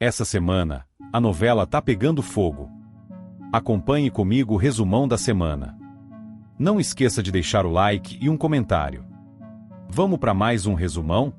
Essa semana, a novela tá pegando fogo. Acompanhe comigo o resumão da semana. Não esqueça de deixar o like e um comentário. Vamos para mais um resumão?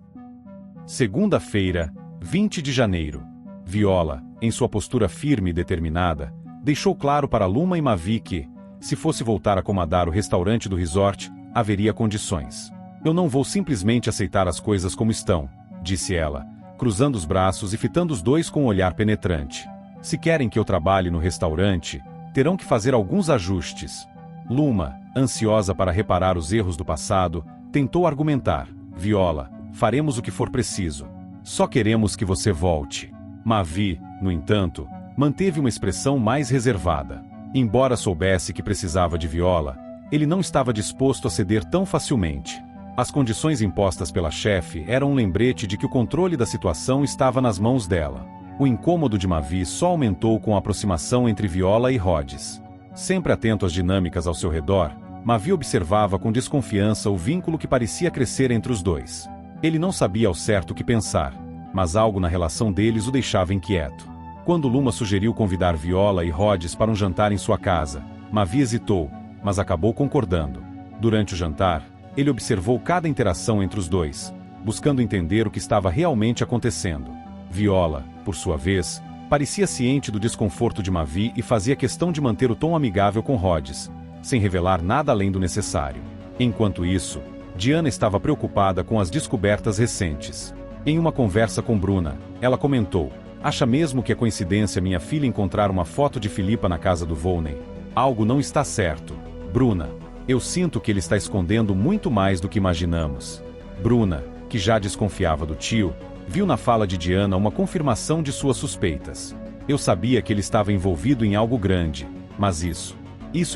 Segunda-feira, 20 de janeiro. Viola, em sua postura firme e determinada, deixou claro para Luma e Mavi que, se fosse voltar a comandar o restaurante do resort, haveria condições. Eu não vou simplesmente aceitar as coisas como estão, disse ela, cruzando os braços e fitando os dois com um olhar penetrante. Se querem que eu trabalhe no restaurante, terão que fazer alguns ajustes. Luma, ansiosa para reparar os erros do passado, tentou argumentar. Viola, faremos o que for preciso. Só queremos que você volte. Mavi, no entanto, manteve uma expressão mais reservada. Embora soubesse que precisava de Viola, ele não estava disposto a ceder tão facilmente. As condições impostas pela chefe eram um lembrete de que o controle da situação estava nas mãos dela. O incômodo de Mavi só aumentou com a aproximação entre Viola e Rhodes. Sempre atento às dinâmicas ao seu redor, Mavi observava com desconfiança o vínculo que parecia crescer entre os dois. Ele não sabia ao certo o que pensar, mas algo na relação deles o deixava inquieto. Quando Luma sugeriu convidar Viola e Rhodes para um jantar em sua casa, Mavi hesitou, mas acabou concordando. Durante o jantar, ele observou cada interação entre os dois, buscando entender o que estava realmente acontecendo. Viola, por sua vez, parecia ciente do desconforto de Mavi e fazia questão de manter o tom amigável com Rhodes, sem revelar nada além do necessário. Enquanto isso, Diana estava preocupada com as descobertas recentes. Em uma conversa com Bruna, ela comentou: "Acha mesmo que é coincidência minha filha encontrar uma foto de Filipa na casa do Volney? Algo não está certo. Bruna, eu sinto que ele está escondendo muito mais do que imaginamos." Bruna, que já desconfiava do tio, viu na fala de Diana uma confirmação de suas suspeitas. "Eu sabia que ele estava envolvido em algo grande, mas isso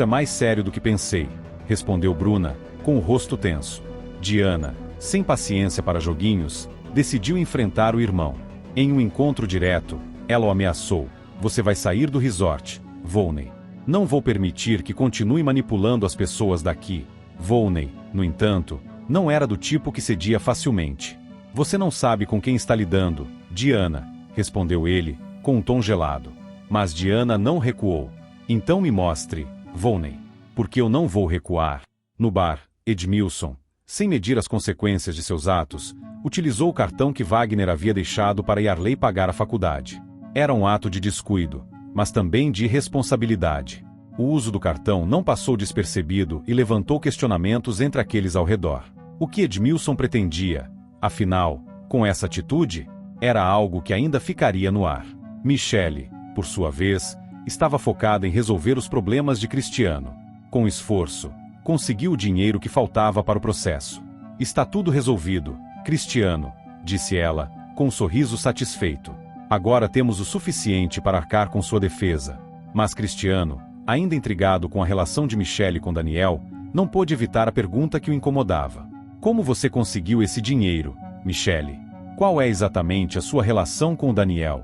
é mais sério do que pensei", respondeu Bruna, com o rosto tenso. Diana, sem paciência para joguinhos, decidiu enfrentar o irmão. Em um encontro direto, ela o ameaçou: "Você vai sair do resort, Volney. Não vou permitir que continue manipulando as pessoas daqui." Volney, no entanto, não era do tipo que cedia facilmente. "Você não sabe com quem está lidando, Diana", respondeu ele, com um tom gelado. Mas Diana não recuou. "Então me mostre, Volney." "Porque eu não vou recuar." No bar, Edmilson, sem medir as consequências de seus atos, utilizou o cartão que Wagner havia deixado para Yarley pagar a faculdade. Era um ato de descuido, mas também de irresponsabilidade. O uso do cartão não passou despercebido e levantou questionamentos entre aqueles ao redor. O que Edmilson pretendia? Afinal, com essa atitude, era algo que ainda ficaria no ar. Michele, por sua vez, estava focada em resolver os problemas de Cristiano. Com esforço, conseguiu o dinheiro que faltava para o processo. "Está tudo resolvido, Cristiano", disse ela, com um sorriso satisfeito. "Agora temos o suficiente para arcar com sua defesa." Mas Cristiano, ainda intrigado com a relação de Michele com Daniel, não pôde evitar a pergunta que o incomodava. "Como você conseguiu esse dinheiro, Michele? Qual é exatamente a sua relação com o Daniel?"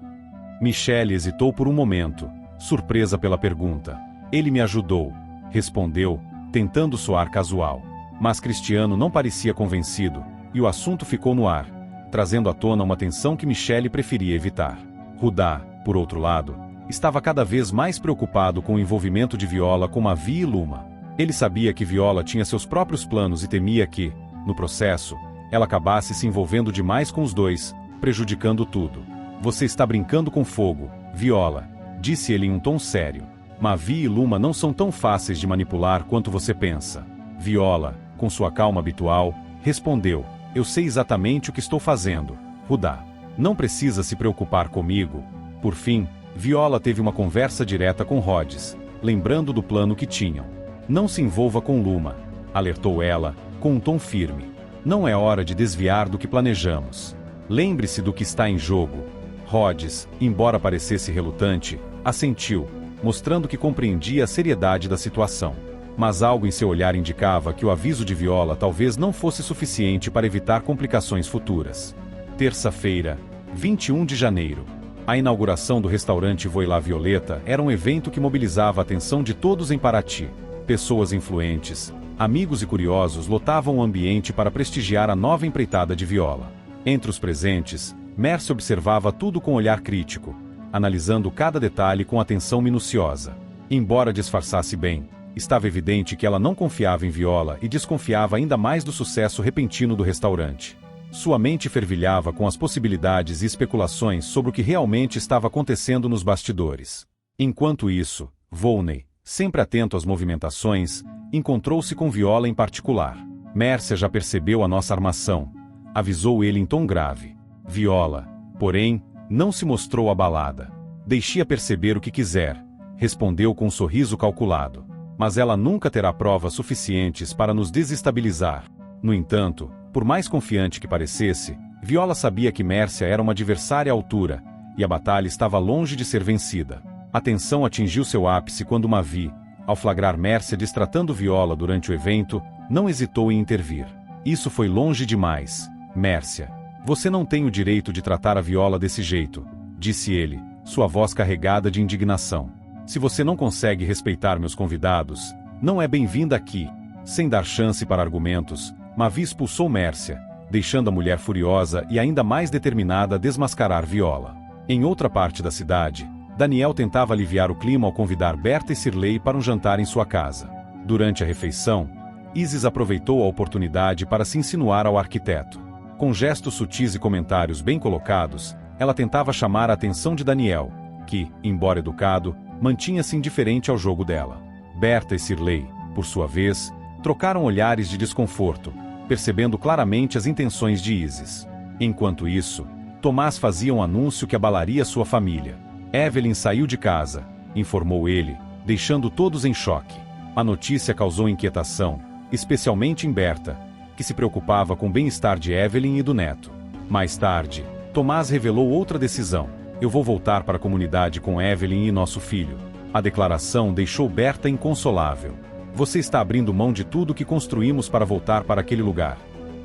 Michele hesitou por um momento, surpresa pela pergunta. "Ele me ajudou", respondeu, tentando soar casual. Mas Cristiano não parecia convencido, e o assunto ficou no ar, trazendo à tona uma tensão que Michele preferia evitar. Rudá, por outro lado, estava cada vez mais preocupado com o envolvimento de Viola com Mavi e Luma. Ele sabia que Viola tinha seus próprios planos e temia que, no processo, ela acabasse se envolvendo demais com os dois, prejudicando tudo. "Você está brincando com fogo, Viola", disse ele em um tom sério. "Mavi e Luma não são tão fáceis de manipular quanto você pensa." Viola, com sua calma habitual, respondeu: "Eu sei exatamente o que estou fazendo, Rudá. Não precisa se preocupar comigo." Por fim, Viola teve uma conversa direta com Rhodes, lembrando do plano que tinham. "Não se envolva com Luma", alertou ela, com um tom firme. "Não é hora de desviar do que planejamos. Lembre-se do que está em jogo." Rhodes, embora parecesse relutante, assentiu, mostrando que compreendia a seriedade da situação. Mas algo em seu olhar indicava que o aviso de Viola talvez não fosse suficiente para evitar complicações futuras. Terça-feira, 21 de janeiro. A inauguração do restaurante Voi Lá Violeta era um evento que mobilizava a atenção de todos em Paraty. Pessoas influentes, amigos e curiosos lotavam o ambiente para prestigiar a nova empreitada de Viola. Entre os presentes, Mércia observava tudo com olhar crítico, analisando cada detalhe com atenção minuciosa. Embora disfarçasse bem, estava evidente que ela não confiava em Viola e desconfiava ainda mais do sucesso repentino do restaurante. Sua mente fervilhava com as possibilidades e especulações sobre o que realmente estava acontecendo nos bastidores. Enquanto isso, Volney, sempre atento às movimentações, encontrou-se com Viola em particular. Mércia já percebeu a nossa armação, avisou ele em tom grave. Viola, porém, não se mostrou abalada. Deixe-a perceber o que quiser, respondeu com um sorriso calculado. Mas ela nunca terá provas suficientes para nos desestabilizar. No entanto, por mais confiante que parecesse, Viola sabia que Mércia era uma adversária à altura, e a batalha estava longe de ser vencida. A tensão atingiu seu ápice quando Mavi, ao flagrar Mércia destratando Viola durante o evento, não hesitou em intervir. Isso foi longe demais. Mércia, você não tem o direito de tratar a Viola desse jeito, disse ele, sua voz carregada de indignação. Se você não consegue respeitar meus convidados, não é bem-vinda aqui. Sem dar chance para argumentos, Mavi expulsou Mércia, deixando a mulher furiosa e ainda mais determinada a desmascarar Viola. Em outra parte da cidade, Daniel tentava aliviar o clima ao convidar Berta e Cirlei para um jantar em sua casa. Durante a refeição, Isis aproveitou a oportunidade para se insinuar ao arquiteto. Com gestos sutis e comentários bem colocados, ela tentava chamar a atenção de Daniel, que, embora educado, mantinha-se indiferente ao jogo dela. Berta e Cirlei, por sua vez, trocaram olhares de desconforto, percebendo claramente as intenções de Isis. Enquanto isso, Tomás fazia um anúncio que abalaria sua família. Evelyn saiu de casa, informou ele, deixando todos em choque. A notícia causou inquietação, especialmente em Berta, que se preocupava com o bem-estar de Evelyn e do neto. Mais tarde, Tomás revelou outra decisão. Eu vou voltar para a comunidade com Evelyn e nosso filho. A declaração deixou Berta inconsolável. Você está abrindo mão de tudo que construímos para voltar para aquele lugar?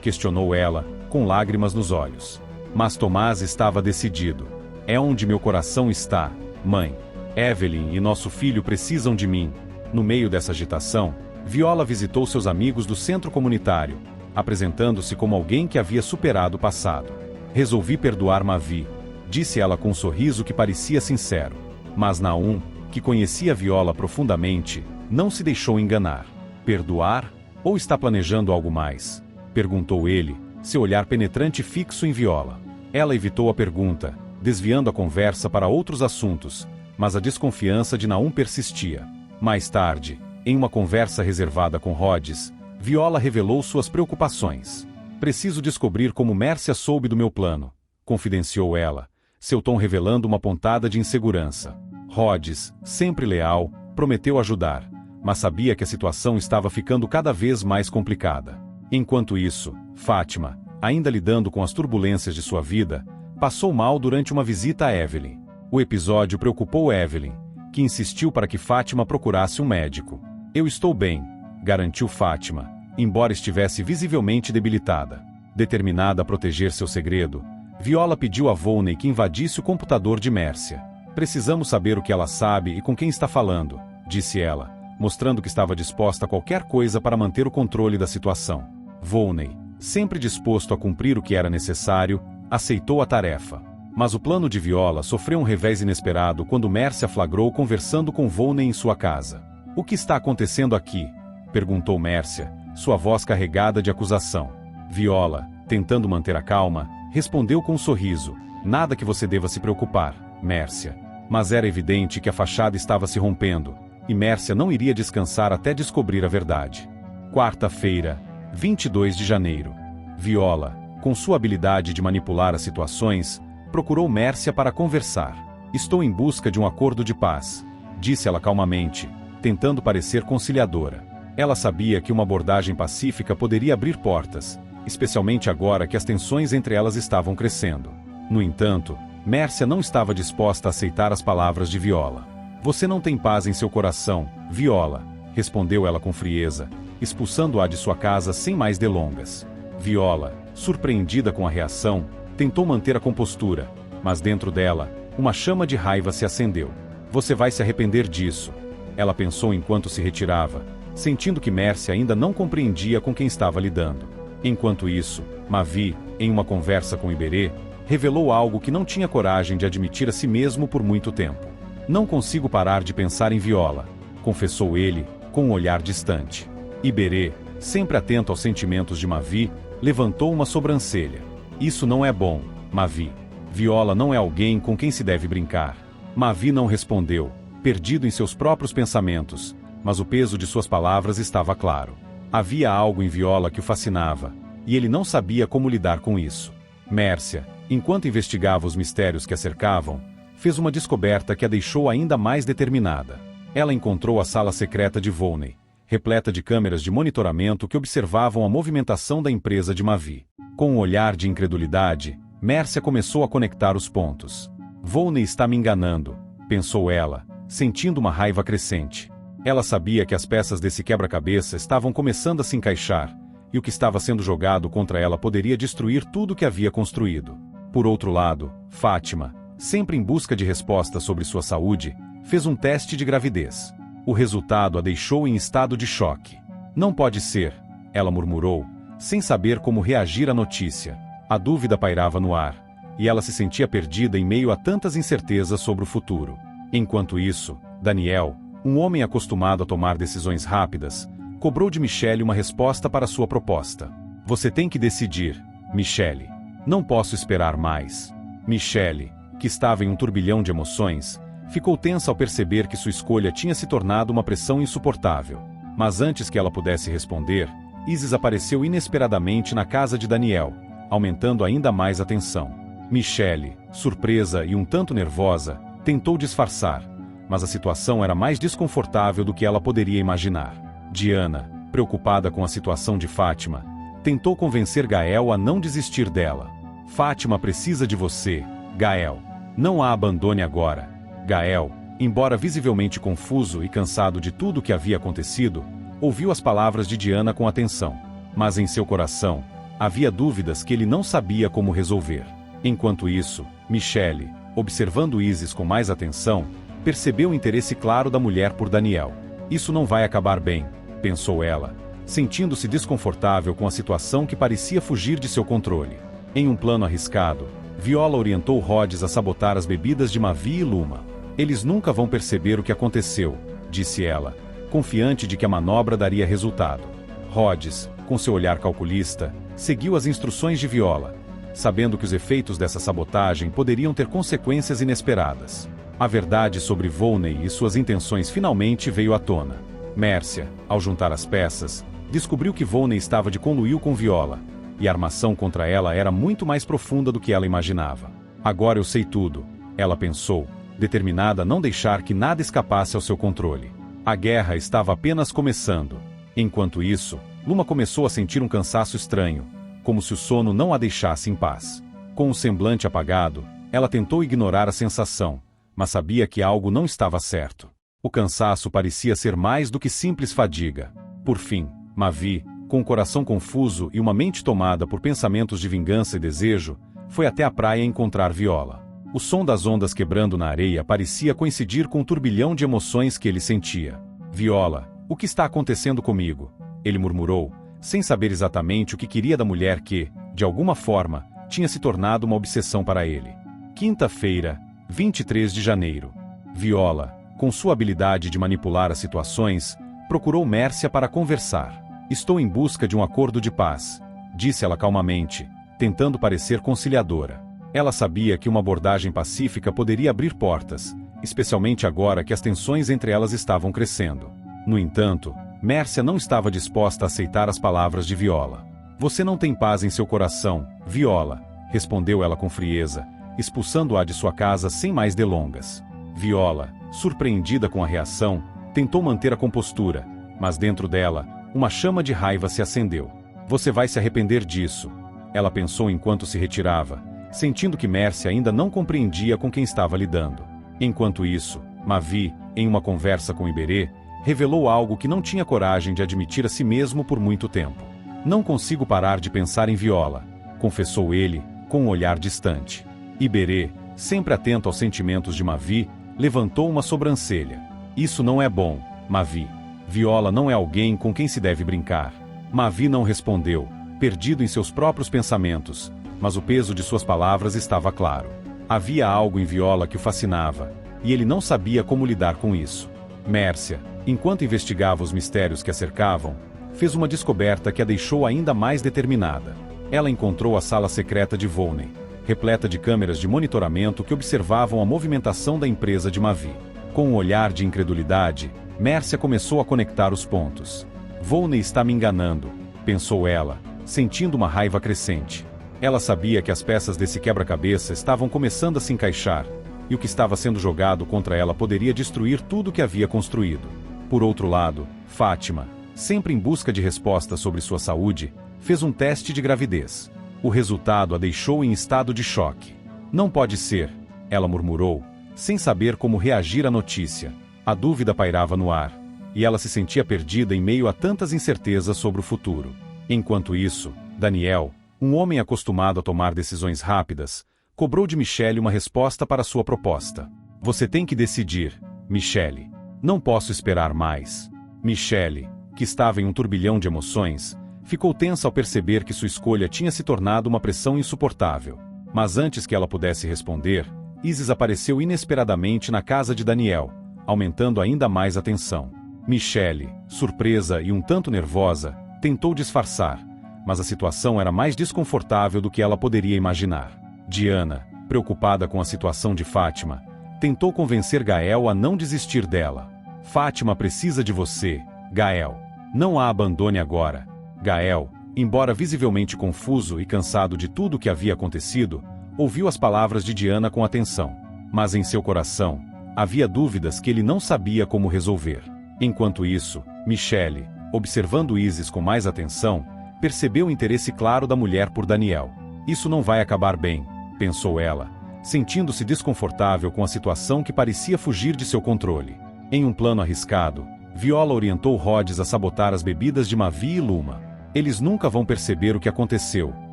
Questionou ela, com lágrimas nos olhos. Mas Tomás estava decidido. É onde meu coração está, mãe. Evelyn e nosso filho precisam de mim. No meio dessa agitação, Viola visitou seus amigos do centro comunitário, apresentando-se como alguém que havia superado o passado. Resolvi perdoar Mavi, disse ela com um sorriso que parecia sincero. Mas Naum, que conhecia Viola profundamente, não se deixou enganar. Perdoar? Ou está planejando algo mais? Perguntou ele, seu olhar penetrante fixo em Viola. Ela evitou a pergunta, desviando a conversa para outros assuntos, mas a desconfiança de Naum persistia. Mais tarde, em uma conversa reservada com Rhodes, Viola revelou suas preocupações. Preciso descobrir como Mércia soube do meu plano, confidenciou ela, seu tom revelando uma pontada de insegurança. Rhodes, sempre leal, prometeu ajudar, mas sabia que a situação estava ficando cada vez mais complicada. Enquanto isso, Fátima, ainda lidando com as turbulências de sua vida, passou mal durante uma visita a Evelyn. O episódio preocupou Evelyn, que insistiu para que Fátima procurasse um médico. Eu estou bem, garantiu Fátima, embora estivesse visivelmente debilitada. Determinada a proteger seu segredo, Viola pediu a Volney que invadisse o computador de Mércia. Precisamos saber o que ela sabe e com quem está falando, disse ela, mostrando que estava disposta a qualquer coisa para manter o controle da situação. Volney, sempre disposto a cumprir o que era necessário, aceitou a tarefa. Mas o plano de Viola sofreu um revés inesperado quando Mércia flagrou conversando com Volney em sua casa. O que está acontecendo aqui? Perguntou Mércia, sua voz carregada de acusação. Viola, tentando manter a calma, respondeu com um sorriso. Nada que você deva se preocupar, Mércia. Mas era evidente que a fachada estava se rompendo, e Mércia não iria descansar até descobrir a verdade. Quarta-feira, 22 de janeiro. Viola, com sua habilidade de manipular as situações, procurou Mércia para conversar. Estou em busca de um acordo de paz, disse ela calmamente, tentando parecer conciliadora. Ela sabia que uma abordagem pacífica poderia abrir portas, especialmente agora que as tensões entre elas estavam crescendo. No entanto, Mércia não estava disposta a aceitar as palavras de Viola. Você não tem paz em seu coração, Viola, respondeu ela com frieza, expulsando-a de sua casa sem mais delongas. Viola, surpreendida com a reação, tentou manter a compostura, mas dentro dela, uma chama de raiva se acendeu. Você vai se arrepender disso, ela pensou enquanto se retirava, sentindo que Mércia ainda não compreendia com quem estava lidando. Enquanto isso, Mavi, em uma conversa com Iberê, revelou algo que não tinha coragem de admitir a si mesmo por muito tempo. Não consigo parar de pensar em Viola, confessou ele, com um olhar distante. Iberê, sempre atento aos sentimentos de Mavi, levantou uma sobrancelha. Isso não é bom, Mavi. Viola não é alguém com quem se deve brincar. Mavi não respondeu, perdido em seus próprios pensamentos, mas o peso de suas palavras estava claro. Havia algo em Viola que o fascinava, e ele não sabia como lidar com isso. Mércia, enquanto investigava os mistérios que a cercavam, fez uma descoberta que a deixou ainda mais determinada. Ela encontrou a sala secreta de Volney, repleta de câmeras de monitoramento que observavam a movimentação da empresa de Mavi. Com um olhar de incredulidade, Mércia começou a conectar os pontos. Volney está me enganando, pensou ela, sentindo uma raiva crescente. Ela sabia que as peças desse quebra-cabeça estavam começando a se encaixar, e o que estava sendo jogado contra ela poderia destruir tudo que havia construído. Por outro lado, Fátima, sempre em busca de respostas sobre sua saúde, fez um teste de gravidez. O resultado a deixou em estado de choque. Não pode ser, ela murmurou, sem saber como reagir à notícia. A dúvida pairava no ar, e ela se sentia perdida em meio a tantas incertezas sobre o futuro. Enquanto isso, Daniel, um homem acostumado a tomar decisões rápidas, cobrou de Michelle uma resposta para sua proposta. Você tem que decidir, Michelle. Não posso esperar mais. Michelle, que estava em um turbilhão de emoções, ficou tensa ao perceber que sua escolha tinha se tornado uma pressão insuportável. Mas antes que ela pudesse responder, Isis apareceu inesperadamente na casa de Daniel, aumentando ainda mais a tensão. Michelle, surpresa e um tanto nervosa, tentou disfarçar, mas a situação era mais desconfortável do que ela poderia imaginar. Diana, preocupada com a situação de Fátima, tentou convencer Gael a não desistir dela. Fátima precisa de você, Gael. Não a abandone agora. Gael, embora visivelmente confuso e cansado de tudo o que havia acontecido, ouviu as palavras de Diana com atenção. Mas em seu coração, havia dúvidas que ele não sabia como resolver. Enquanto isso, Michelle, observando Isis com mais atenção, percebeu o interesse claro da mulher por Daniel. Isso não vai acabar bem, pensou ela, sentindo-se desconfortável com a situação que parecia fugir de seu controle. Em um plano arriscado, Viola orientou Rhodes a sabotar as bebidas de Mavi e Luma. Eles nunca vão perceber o que aconteceu, disse ela, confiante de que a manobra daria resultado. Rhodes, com seu olhar calculista, seguiu as instruções de Viola, sabendo que os efeitos dessa sabotagem poderiam ter consequências inesperadas. A verdade sobre Volney e suas intenções finalmente veio à tona. Mércia, ao juntar as peças, descobriu que Volney estava de conluio com Viola, e a armação contra ela era muito mais profunda do que ela imaginava. Agora eu sei tudo, ela pensou, determinada a não deixar que nada escapasse ao seu controle. A guerra estava apenas começando. Enquanto isso, Luma começou a sentir um cansaço estranho, como se o sono não a deixasse em paz. Com o semblante apagado, ela tentou ignorar a sensação, mas sabia que algo não estava certo. O cansaço parecia ser mais do que simples fadiga. Por fim, Mavi, com o coração confuso e uma mente tomada por pensamentos de vingança e desejo, foi até a praia encontrar Viola. O som das ondas quebrando na areia parecia coincidir com o turbilhão de emoções que ele sentia. Viola, o que está acontecendo comigo? Ele murmurou, sem saber exatamente o que queria da mulher que, de alguma forma, tinha se tornado uma obsessão para ele. Quinta-feira, 23 de janeiro. Viola, com sua habilidade de manipular as situações, procurou Mércia para conversar. Estou em busca de um acordo de paz, disse ela calmamente, tentando parecer conciliadora. Ela sabia que uma abordagem pacífica poderia abrir portas, especialmente agora que as tensões entre elas estavam crescendo. No entanto, Mércia não estava disposta a aceitar as palavras de Viola. Você não tem paz em seu coração, Viola, respondeu ela com frieza, expulsando-a de sua casa sem mais delongas. Viola, surpreendida com a reação, tentou manter a compostura, mas dentro dela, uma chama de raiva se acendeu. Você vai se arrepender disso, ela pensou enquanto se retirava, sentindo que Mércia ainda não compreendia com quem estava lidando. Enquanto isso, Mavi, em uma conversa com Iberê, revelou algo que não tinha coragem de admitir a si mesmo por muito tempo. Não consigo parar de pensar em Viola, confessou ele, com um olhar distante. Iberê, sempre atento aos sentimentos de Mavi, levantou uma sobrancelha. Isso não é bom, Mavi. Viola não é alguém com quem se deve brincar. Mavi não respondeu, perdido em seus próprios pensamentos, mas o peso de suas palavras estava claro. Havia algo em Viola que o fascinava, e ele não sabia como lidar com isso. Mércia, enquanto investigava os mistérios que a cercavam, fez uma descoberta que a deixou ainda mais determinada. Ela encontrou a sala secreta de Volney, repleta de câmeras de monitoramento que observavam a movimentação da empresa de Mavi. Com um olhar de incredulidade, Mércia começou a conectar os pontos. Volney está me enganando, pensou ela, sentindo uma raiva crescente. Ela sabia que as peças desse quebra-cabeça estavam começando a se encaixar, e o que estava sendo jogado contra ela poderia destruir tudo o que havia construído. Por outro lado, Fátima, sempre em busca de respostas sobre sua saúde, fez um teste de gravidez. O resultado a deixou em estado de choque. Não pode ser, ela murmurou, sem saber como reagir à notícia. A dúvida pairava no ar, e ela se sentia perdida em meio a tantas incertezas sobre o futuro. Enquanto isso, Daniel, um homem acostumado a tomar decisões rápidas, cobrou de Michelle uma resposta para sua proposta. Você tem que decidir, Michelle. Não posso esperar mais. Michelle, que estava em um turbilhão de emoções, ficou tensa ao perceber que sua escolha tinha se tornado uma pressão insuportável. Mas antes que ela pudesse responder, Isis apareceu inesperadamente na casa de Daniel, aumentando ainda mais a tensão. Michelle, surpresa e um tanto nervosa, tentou disfarçar, mas a situação era mais desconfortável do que ela poderia imaginar. Diana, preocupada com a situação de Fátima, tentou convencer Gael a não desistir dela. Fátima precisa de você, Gael. Não a abandone agora. Gael, embora visivelmente confuso e cansado de tudo o que havia acontecido, ouviu as palavras de Diana com atenção. Mas em seu coração, havia dúvidas que ele não sabia como resolver. Enquanto isso, Michelle, observando Isis com mais atenção, percebeu o interesse claro da mulher por Daniel. Isso não vai acabar bem, pensou ela, sentindo-se desconfortável com a situação que parecia fugir de seu controle. Em um plano arriscado, Viola orientou Rhodes a sabotar as bebidas de Mavi e Luma. Eles nunca vão perceber o que aconteceu,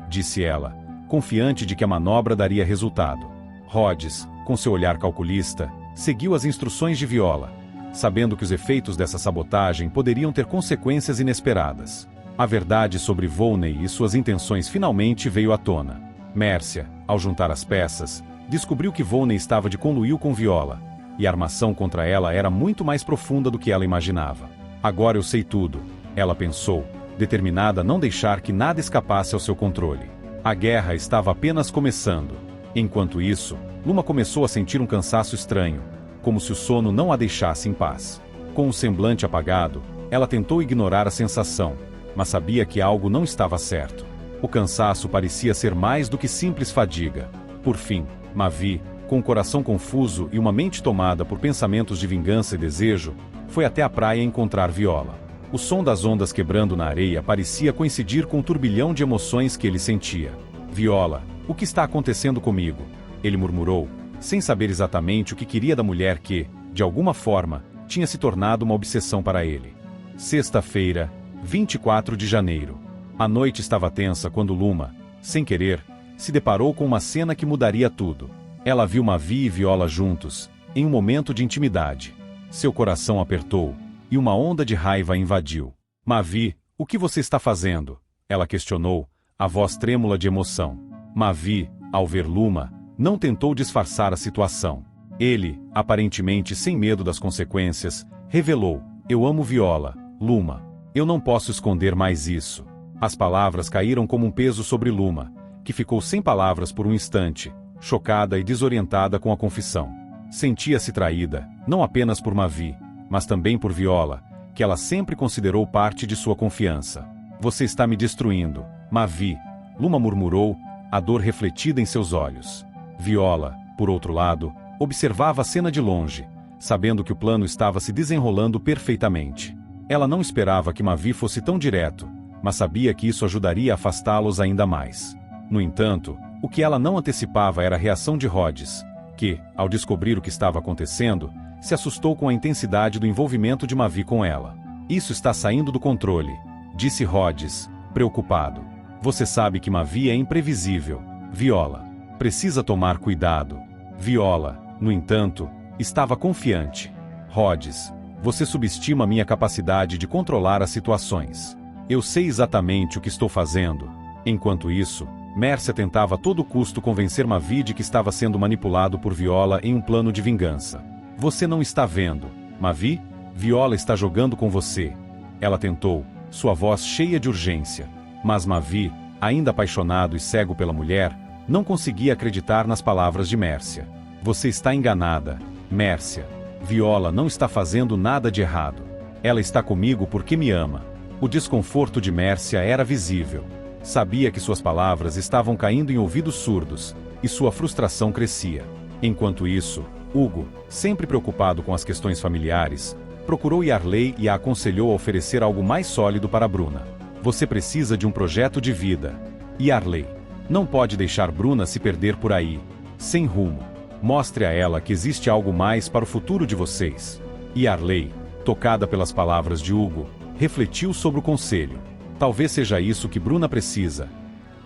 disse ela, confiante de que a manobra daria resultado. Rhodes, com seu olhar calculista, seguiu as instruções de Viola, sabendo que os efeitos dessa sabotagem poderiam ter consequências inesperadas. A verdade sobre Volney e suas intenções finalmente veio à tona. Mércia, ao juntar as peças, descobriu que Volney estava de conluio com Viola, e a armação contra ela era muito mais profunda do que ela imaginava. Agora eu sei tudo, ela pensou, determinada a não deixar que nada escapasse ao seu controle. A guerra estava apenas começando. Enquanto isso, Luma começou a sentir um cansaço estranho, como se o sono não a deixasse em paz. Com o semblante apagado, ela tentou ignorar a sensação, mas sabia que algo não estava certo. O cansaço parecia ser mais do que simples fadiga. Por fim, Mavi, com o coração confuso e uma mente tomada por pensamentos de vingança e desejo, foi até a praia encontrar Viola. O som das ondas quebrando na areia parecia coincidir com o turbilhão de emoções que ele sentia. Viola, o que está acontecendo comigo? Ele murmurou, sem saber exatamente o que queria da mulher que, de alguma forma, tinha se tornado uma obsessão para ele. Sexta-feira, 24 de janeiro. A noite estava tensa quando Luma, sem querer, se deparou com uma cena que mudaria tudo. Ela viu Mavi e Viola juntos, em um momento de intimidade. Seu coração apertou, e uma onda de raiva a invadiu. Mavi, o que você está fazendo? Ela questionou, a voz trêmula de emoção. Mavi, ao ver Luma, não tentou disfarçar a situação. Ele, aparentemente sem medo das consequências, revelou, eu amo Viola, Luma. Eu não posso esconder mais isso. As palavras caíram como um peso sobre Luma, que ficou sem palavras por um instante, chocada e desorientada com a confissão. Sentia-se traída, não apenas por Mavi, mas também por Viola, que ela sempre considerou parte de sua confiança. Você está me destruindo, Mavi, Luma murmurou, a dor refletida em seus olhos. Viola, por outro lado, observava a cena de longe, sabendo que o plano estava se desenrolando perfeitamente. Ela não esperava que Mavi fosse tão direto, mas sabia que isso ajudaria a afastá-los ainda mais. No entanto, o que ela não antecipava era a reação de Rhodes, que, ao descobrir o que estava acontecendo, se assustou com a intensidade do envolvimento de Mavi com ela. Isso está saindo do controle, disse Rhodes, preocupado. Você sabe que Mavi é imprevisível, Viola. Precisa tomar cuidado. Viola, no entanto, estava confiante. Rhodes, você subestima minha capacidade de controlar as situações. Eu sei exatamente o que estou fazendo. Enquanto isso, Mércia tentava a todo custo convencer Mavi de que estava sendo manipulado por Viola em um plano de vingança. Você não está vendo, Mavi? Viola está jogando com você. Ela tentou, sua voz cheia de urgência. Mas Mavi, ainda apaixonado e cego pela mulher, não conseguia acreditar nas palavras de Mércia. Você está enganada, Mércia. Viola não está fazendo nada de errado. Ela está comigo porque me ama. O desconforto de Mércia era visível. Sabia que suas palavras estavam caindo em ouvidos surdos, e sua frustração crescia. Enquanto isso, Hugo, sempre preocupado com as questões familiares, procurou Yarley e a aconselhou a oferecer algo mais sólido para Bruna. Você precisa de um projeto de vida. Yarley não pode deixar Bruna se perder por aí, sem rumo. Mostre a ela que existe algo mais para o futuro de vocês. Yarley, tocada pelas palavras de Hugo, refletiu sobre o conselho. Talvez seja isso que Bruna precisa.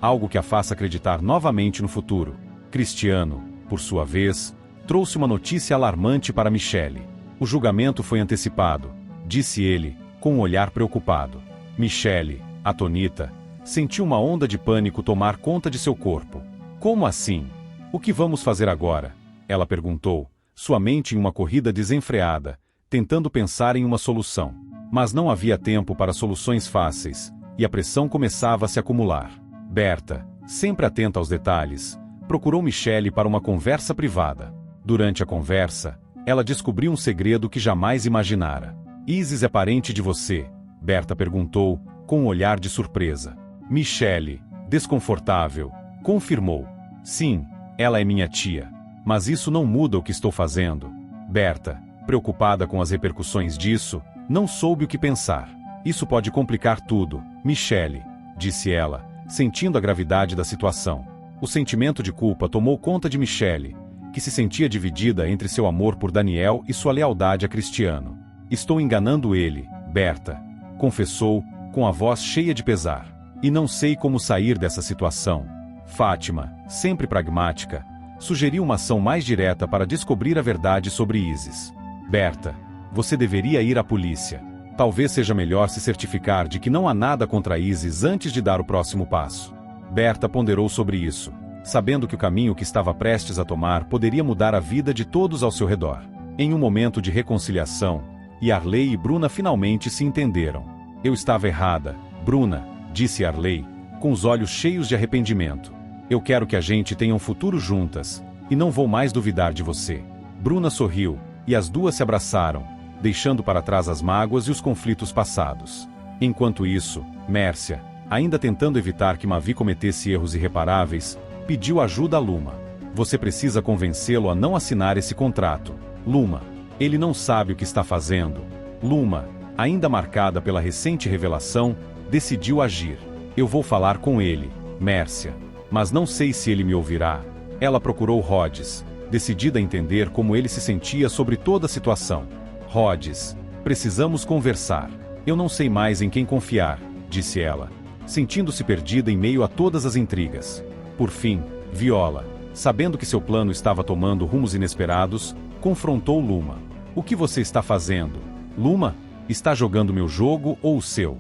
Algo que a faça acreditar novamente no futuro. Cristiano, por sua vez, trouxe uma notícia alarmante para Michele. O julgamento foi antecipado, disse ele, com um olhar preocupado. Michele, atônita, sentiu uma onda de pânico tomar conta de seu corpo. Como assim? O que vamos fazer agora? Ela perguntou, sua mente em uma corrida desenfreada, tentando pensar em uma solução. Mas não havia tempo para soluções fáceis, e a pressão começava a se acumular. Berta, sempre atenta aos detalhes, procurou Michele para uma conversa privada. Durante a conversa, ela descobriu um segredo que jamais imaginara. Isis é parente de você? Berta perguntou, com um olhar de surpresa. Michele, desconfortável, confirmou. Sim, ela é minha tia. Mas isso não muda o que estou fazendo. Berta, preocupada com as repercussões disso, não soube o que pensar. Isso pode complicar tudo, Michele, disse ela, sentindo a gravidade da situação. O sentimento de culpa tomou conta de Michele, que se sentia dividida entre seu amor por Daniel e sua lealdade a Cristiano. Estou enganando ele, Berta, confessou, com a voz cheia de pesar. E não sei como sair dessa situação. Fátima, sempre pragmática, sugeriu uma ação mais direta para descobrir a verdade sobre Isis. Berta, você deveria ir à polícia. Talvez seja melhor se certificar de que não há nada contra Isis antes de dar o próximo passo. Berta ponderou sobre isso, sabendo que o caminho que estava prestes a tomar poderia mudar a vida de todos ao seu redor. Em um momento de reconciliação, Yarley e Bruna finalmente se entenderam. Eu estava errada, Bruna, disse Yarley, com os olhos cheios de arrependimento. Eu quero que a gente tenha um futuro juntas, e não vou mais duvidar de você. Bruna sorriu, e as duas se abraçaram, deixando para trás as mágoas e os conflitos passados. Enquanto isso, Mércia, ainda tentando evitar que Mavi cometesse erros irreparáveis, pediu ajuda a Luma. Você precisa convencê-lo a não assinar esse contrato. Luma, ele não sabe o que está fazendo. Luma, ainda marcada pela recente revelação, decidiu agir. Eu vou falar com ele, Mércia. Mas não sei se ele me ouvirá. Ela procurou Rhodes, decidida a entender como ele se sentia sobre toda a situação. Rhodes, precisamos conversar. Eu não sei mais em quem confiar, disse ela, sentindo-se perdida em meio a todas as intrigas. Por fim, Viola, sabendo que seu plano estava tomando rumos inesperados, confrontou Luma. O que você está fazendo? Luma, está jogando meu jogo ou o seu?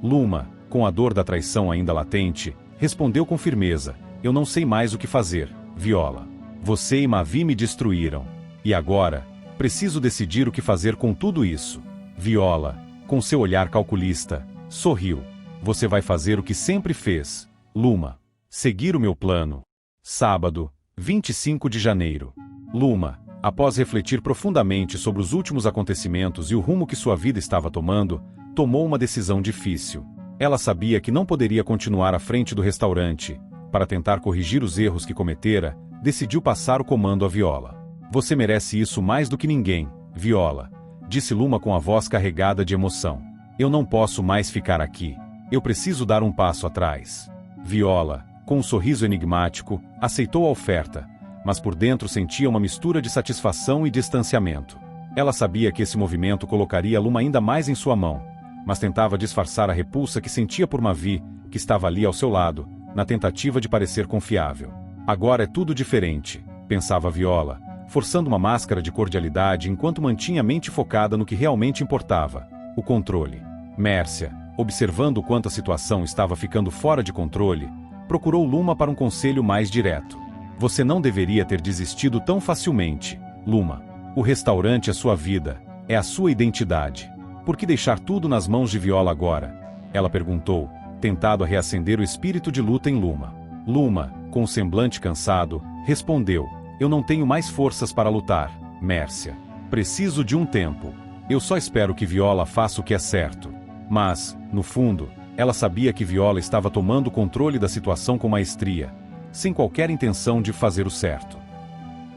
Luma, com a dor da traição ainda latente, respondeu com firmeza. Eu não sei mais o que fazer, Viola. Você e Mavi me destruíram. E agora, preciso decidir o que fazer com tudo isso. Viola, com seu olhar calculista, sorriu. Você vai fazer o que sempre fez, Luma. Seguir o meu plano. Sábado, 25 de janeiro. Luma, após refletir profundamente sobre os últimos acontecimentos e o rumo que sua vida estava tomando, tomou uma decisão difícil. Ela sabia que não poderia continuar à frente do restaurante. Para tentar corrigir os erros que cometera, decidiu passar o comando a Viola. Você merece isso mais do que ninguém, Viola, disse Luma com a voz carregada de emoção. Eu não posso mais ficar aqui. Eu preciso dar um passo atrás. Viola, com um sorriso enigmático, aceitou a oferta, mas por dentro sentia uma mistura de satisfação e distanciamento. Ela sabia que esse movimento colocaria Luma ainda mais em sua mão, mas tentava disfarçar a repulsa que sentia por Mavi, que estava ali ao seu lado, na tentativa de parecer confiável. Agora é tudo diferente, pensava Viola, forçando uma máscara de cordialidade enquanto mantinha a mente focada no que realmente importava, o controle. Mércia, observando o quanto a situação estava ficando fora de controle, procurou Luma para um conselho mais direto. Você não deveria ter desistido tão facilmente, Luma. O restaurante é sua vida, é a sua identidade. Por que deixar tudo nas mãos de Viola agora? Ela perguntou, tentado a reacender o espírito de luta em Luma. Luma, com o semblante cansado, respondeu, eu não tenho mais forças para lutar, Mércia. Preciso de um tempo. Eu só espero que Viola faça o que é certo. Mas, no fundo, ela sabia que Viola estava tomando o controle da situação com maestria, sem qualquer intenção de fazer o certo.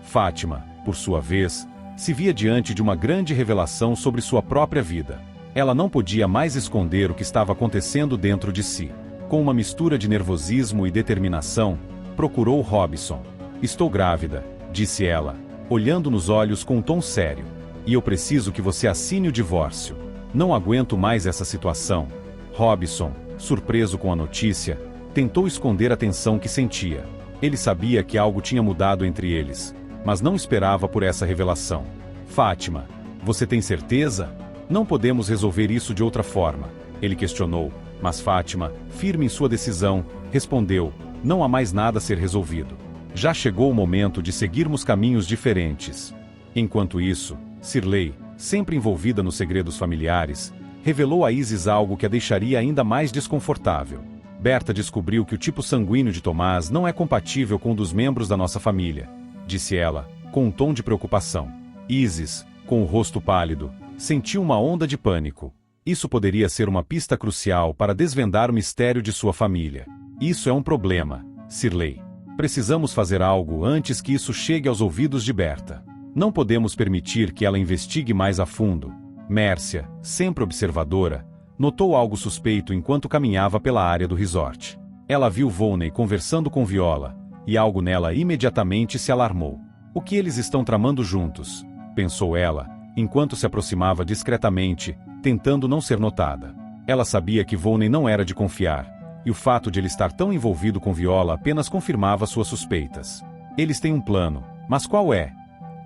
Fátima, por sua vez, se via diante de uma grande revelação sobre sua própria vida. Ela não podia mais esconder o que estava acontecendo dentro de si. Com uma mistura de nervosismo e determinação, procurou Robson. Estou grávida, disse ela, olhando nos olhos com um tom sério. E eu preciso que você assine o divórcio. Não aguento mais essa situação. Robson, surpreso com a notícia, tentou esconder a tensão que sentia. Ele sabia que algo tinha mudado entre eles, mas não esperava por essa revelação. Fátima, você tem certeza? Não podemos resolver isso de outra forma, ele questionou, mas Fátima, firme em sua decisão, respondeu, não há mais nada a ser resolvido. Já chegou o momento de seguirmos caminhos diferentes. Enquanto isso, Cirlei, sempre envolvida nos segredos familiares, revelou a Isis algo que a deixaria ainda mais desconfortável. Berta descobriu que o tipo sanguíneo de Tomás não é compatível com um dos membros da nossa família, disse ela, com um tom de preocupação. Isis, com o rosto pálido, sentiu uma onda de pânico. Isso poderia ser uma pista crucial para desvendar o mistério de sua família. Isso é um problema, Cirlei. Precisamos fazer algo antes que isso chegue aos ouvidos de Berta. Não podemos permitir que ela investigue mais a fundo. Mércia, sempre observadora, notou algo suspeito enquanto caminhava pela área do resort. Ela viu Volney conversando com Viola, e algo nela imediatamente se alarmou. O que eles estão tramando juntos? Pensou ela, enquanto se aproximava discretamente, tentando não ser notada. Ela sabia que Volney não era de confiar, e o fato de ele estar tão envolvido com Viola apenas confirmava suas suspeitas. Eles têm um plano, mas qual é?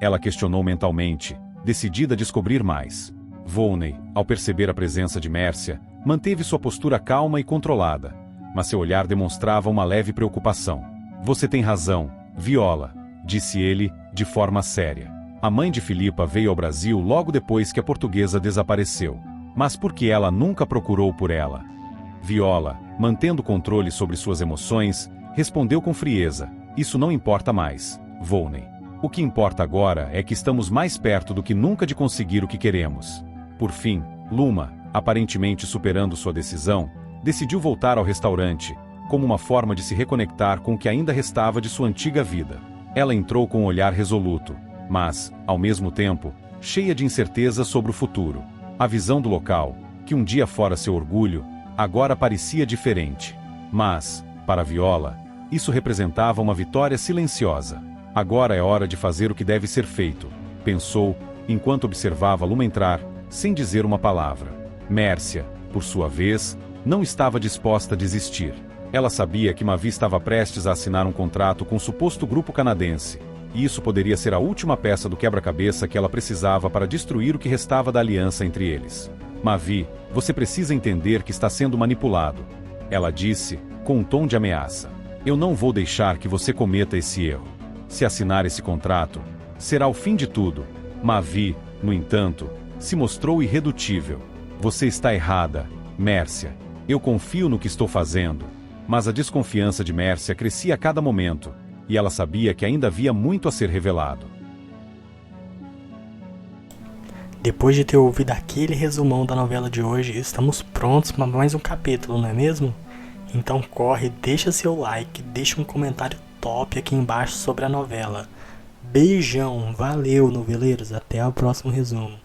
Ela questionou mentalmente, decidida a descobrir mais. Volney, ao perceber a presença de Mércia, manteve sua postura calma e controlada, mas seu olhar demonstrava uma leve preocupação. Você tem razão, Viola, disse ele, de forma séria. A mãe de Filipa veio ao Brasil logo depois que a portuguesa desapareceu. Mas por que ela nunca procurou por ela? Viola, mantendo controle sobre suas emoções, respondeu com frieza, isso não importa mais, Volney. O que importa agora é que estamos mais perto do que nunca de conseguir o que queremos. Por fim, Luma, aparentemente superando sua decisão, decidiu voltar ao restaurante, como uma forma de se reconectar com o que ainda restava de sua antiga vida. Ela entrou com um olhar resoluto, mas, ao mesmo tempo, cheia de incerteza sobre o futuro. A visão do local, que um dia fora seu orgulho, agora parecia diferente. Mas, para Viola, isso representava uma vitória silenciosa. Agora é hora de fazer o que deve ser feito, pensou, enquanto observava Luma entrar, sem dizer uma palavra. Mércia, por sua vez, não estava disposta a desistir. Ela sabia que Mavi estava prestes a assinar um contrato com o suposto grupo canadense, e isso poderia ser a última peça do quebra-cabeça que ela precisava para destruir o que restava da aliança entre eles. Mavi, você precisa entender que está sendo manipulado, ela disse, com um tom de ameaça. Eu não vou deixar que você cometa esse erro. Se assinar esse contrato, será o fim de tudo. Mavi, no entanto, se mostrou irredutível. Você está errada, Mércia. Eu confio no que estou fazendo. Mas a desconfiança de Mércia crescia a cada momento, e ela sabia que ainda havia muito a ser revelado. Depois de ter ouvido aquele resumão da novela de hoje, estamos prontos para mais um capítulo, não é mesmo? Então corre, deixa seu like, deixa um comentário top aqui embaixo sobre a novela. Beijão, valeu noveleiros, até o próximo resumo.